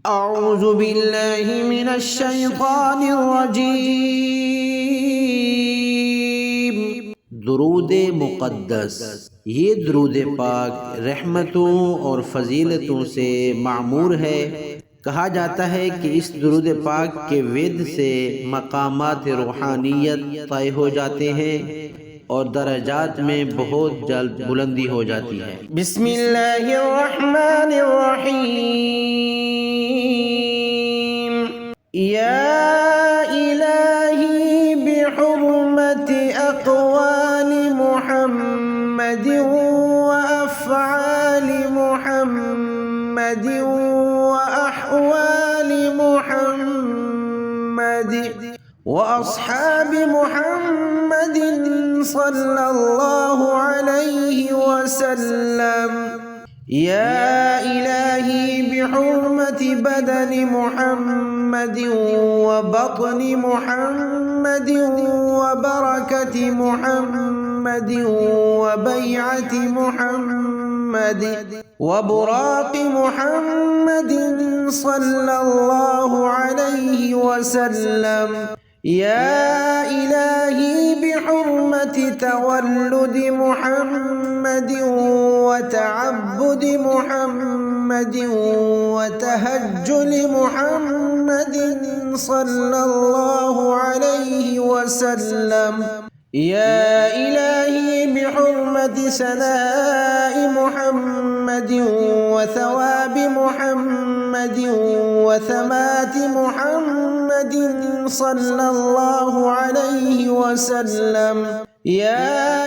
أعوذ بالله من الشيطان الرجيم। दुरूद मुक़द्दस, ये दुरूद पाक रहमतों और फजीलतों से मामूर है। कहा जाता है कि इस दुरूद पाक के वेद से मकामात रूहानियत तय हो जाते हैं और दरजात में बहुत जल्द बुलंदी हो जाती है। बिस्मिल्लाहिर्रहमानिर्रहीम। या इलाही बिहुर्मति अक़वाली मुहम्मदिन व अफ़आली मुहम्मदिन व अहवाली मुहम्मदिन व अस्हाबि मुहम्मदिन सल्लल्लाहु अलैहि वसल्लम। या इलाही बिहुर्मति बदनि मुहम्मदिन व बत्नि मुहम्मदिन व बरकति मुहम्मदिन व बैअति मुहम्मदिन व बुराक़ि मुहम्मदिन सल्लल्लाहु अलैहि वसल्लम। या इलाही बिहुर्मति तवल्लुदि मुहम्मदिन व तअब्बुदि मुहम्मदिन व तहज्जुलि मुहम्मदिन सल्लल्लाहु अलैहि वसल्लम। या इलाही बिहुर्मति सनाइ मुहम्मदिन व थवाबि मुहम्मदिन व थमाति मुहम्मदिन सल्लल्लाहु अलैहि वसल्लम। या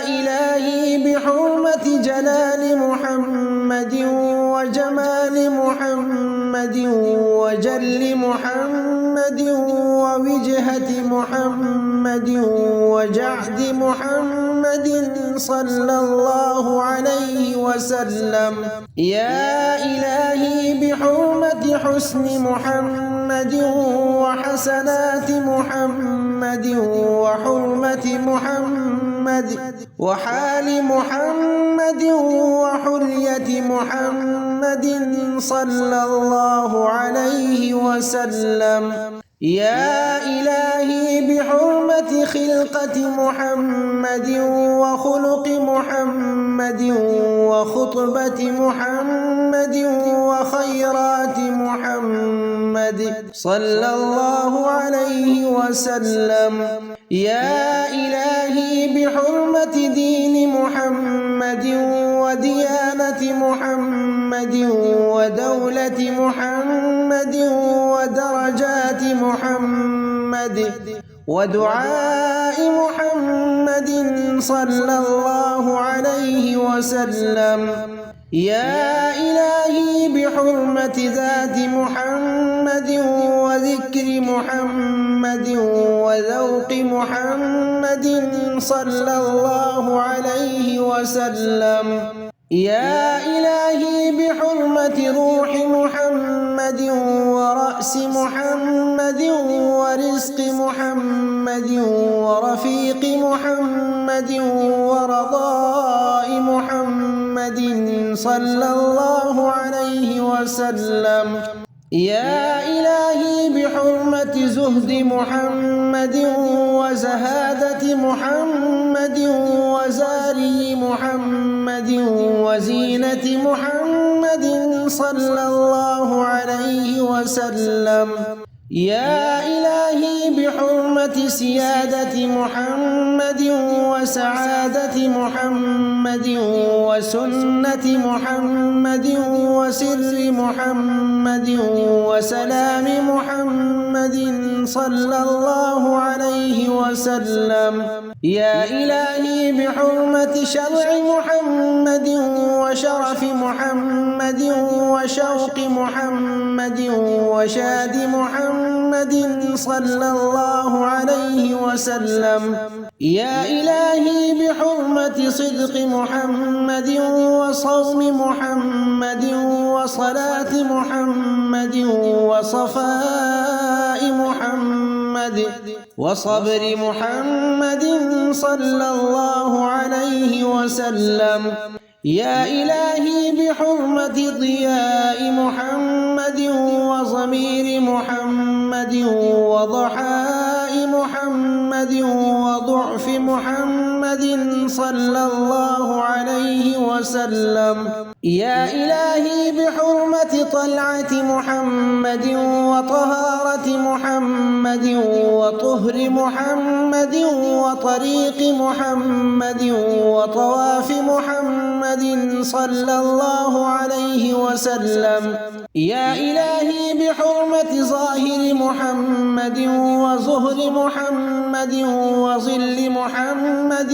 इलाही बिहुर्मति जलालि मुहम्मदिन व जमालि मुहम्मदिन व जल्लि मुहम्मदिन व विजहति मुहम्मदिन व जअदि मुहम्मदिन सल्लल्लाहु अलैहि वसल्लम। या इलाही बिहुर्मति हुस्नि मुहम्मदिन व हसनाति मुहम्मदिन व हुर्मति मुहम्मदिन व हालि मुहम्मदिन व हुर्यति मुहम्मदिन सल्लल्लाहु अलैहि वसल्लम। या इलाही बिहुर्मति खिल्क़ति मुहम्मदिन व खुलुक़ि मुहम्मदिन व खुतबति मुहम्मदिन व खैराति मुहम्मदिन सल्लल्लाहु अलैहि वसल्लम। या इलाही बिहुर्मति दीनि मुहम्मदिन व दियानति मुहम्मदिन व दौलति मुहम्मदिन व दरजाति मुहम्मदिन व दुआइ मुहम्मदिन सल्लल्लाहु अलैहि वसल्लम। या इलाही बिहुर्मति ज़ाति मुहम्मदिन व ज़िक्रि मुहम्मदिन व ज़ौक़ि मुहम्मदिन सल्लल्लाहु अलैहि वसल्लम। या इलाही बिहुर्मति रूहि मुहम्मदिन व रअसि मुहम्मदिन व रिज़्क़ि मुहम्मदिन व रफ़ीक़ि मुहम्मदिन व रज़ाइ मुहम्मदिन सल्लल्लाहु अलैहि वसल्लम। या इलाही बिहुर्मति ज़ुहदि मुहम्मदिन व ज़हादति मुहम्मदिन व ज़ारि मुहम्मदिन व ज़ीनति मुहम्मदिन सल्लल्लाहु अलैहि वसल्लम। या इलाही बिहुर्मति सियादति मुहम्मदिन व सआदति मुहम्मदिन व सुन्नति मुहम्मदिन व सिर्रि मुहम्मदिन व सलामि मुहम्मदिन सल्लल्लाहु अलैहि वसल्लम। या इलाही बिहुर्मति शर'i मुहम्मदिन व शरफ़ि मुहम्मदिन व शौक़ि मुहम्मदिन व शादि मुहम्मदिन सल्लल्लाहु अलैहि वसल्लम। या इलाही बिहुर्मति सिद्क़ि मुहम्मदिन व सौमि मुहम्मदिन व सलाति मुहम्मदिन व सफ़ाइ मुहम्मदिन व सब्रि मुहम्मदिन सल्लल्लाहु अलैहि वसल्लम। या इलाही बिहुर्मति ज़ियाइ मुहम्मदिन محمد وضمير محمد وضحاء محمد وضعف محمد صلى الله عليه وسلم. يا إلهي بحرمة طلعة محمد وطهارة محمد وطهر محمد وطريق محمد وطواف محمد صلى الله عليه وسلم. يا إلهي بحرمة ظاهر محمد وظهر محمد وظل محمد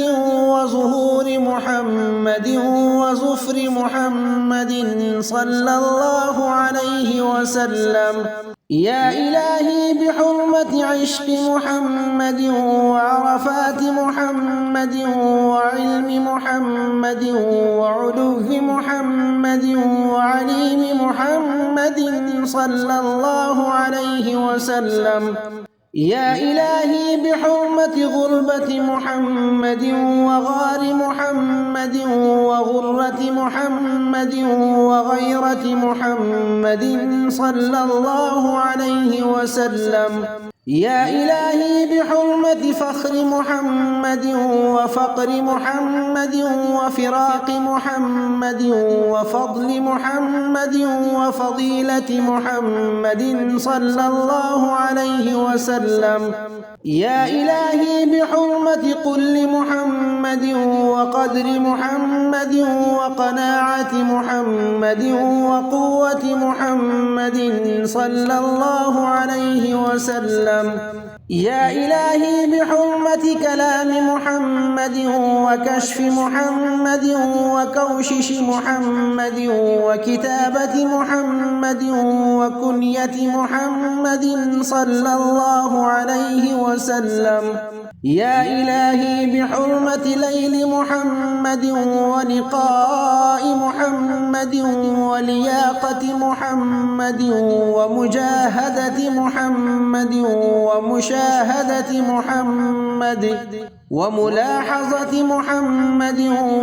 وظهور محمد وظفر محمد صلى الله عليه وسلم. يا إلهي بحرمة عشق محمد وعرفات محمد وعلم محمد وعلو محمد وعليم محمد صلى الله عليه وسلم. يا إلهي بحرمة غربة محمد وغار محمد وغرة محمد وغيرة محمد صلى الله عليه وسلم. يا إلهي بحرمة فخر محمد وفقر محمد وفراق محمد وفضل محمد وفضيلة محمد صلى الله عليه وسلم. يا إلهي بحرمة قل محمد وقدر محمد وقناعة محمد وقوة محمد صلى الله عليه وسلم. يا إلهي بحرمة كلام محمد وكشف محمد وكوشش محمد وكتابة محمد وكنية محمد صلى الله عليه وسلم. يا إلهي بحرمة ليل محمد ولقاء محمد ولياقة محمد ومجاهدة محمد ومشاهدة محمد وملاحظة محمد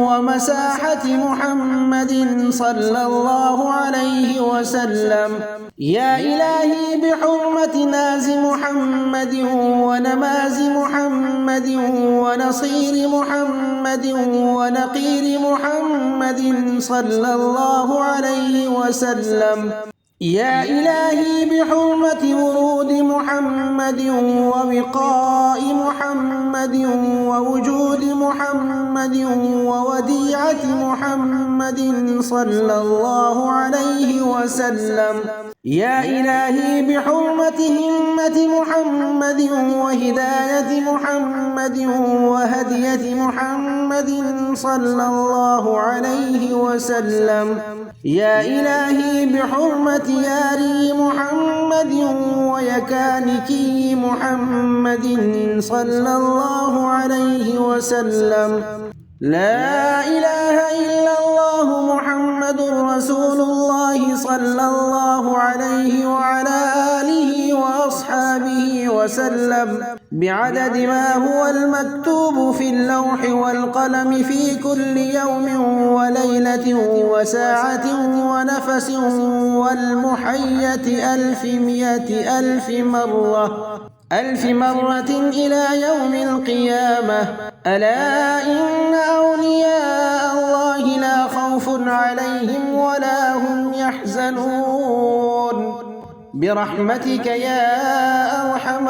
ومساحة محمد صلى الله عليه وسلم. يا إلهي بحرمة ناز محمد ونماز محمد ونصير محمد ونقير محمد صلى الله عليه وسلم. يا إلهي بحرمة ورود محمد ووقاء محمد ووجود محمد ووديعة محمد صلى الله عليه وسلم. يا إلهي بحرمة همة محمد وهداية محمد وهدية محمد صلى الله عليه وسلم. يا إلهي بحرمة ياري محمد ويكانكي محمد صلى الله عليه وسلم. لا إله إلا الله محمد رسول الله صلى الله عليه وعلى آله وأصحابه وسلم بعدد ما هو المكتوب في اللوح والقلم في كل يوم وليلة وساعة ونفس والمحية 100,000 مرة إلى يوم القيامة. ألا إن أولياء الله لا خوف عليهم ولا هم يحزنون برحمتك يا أرحم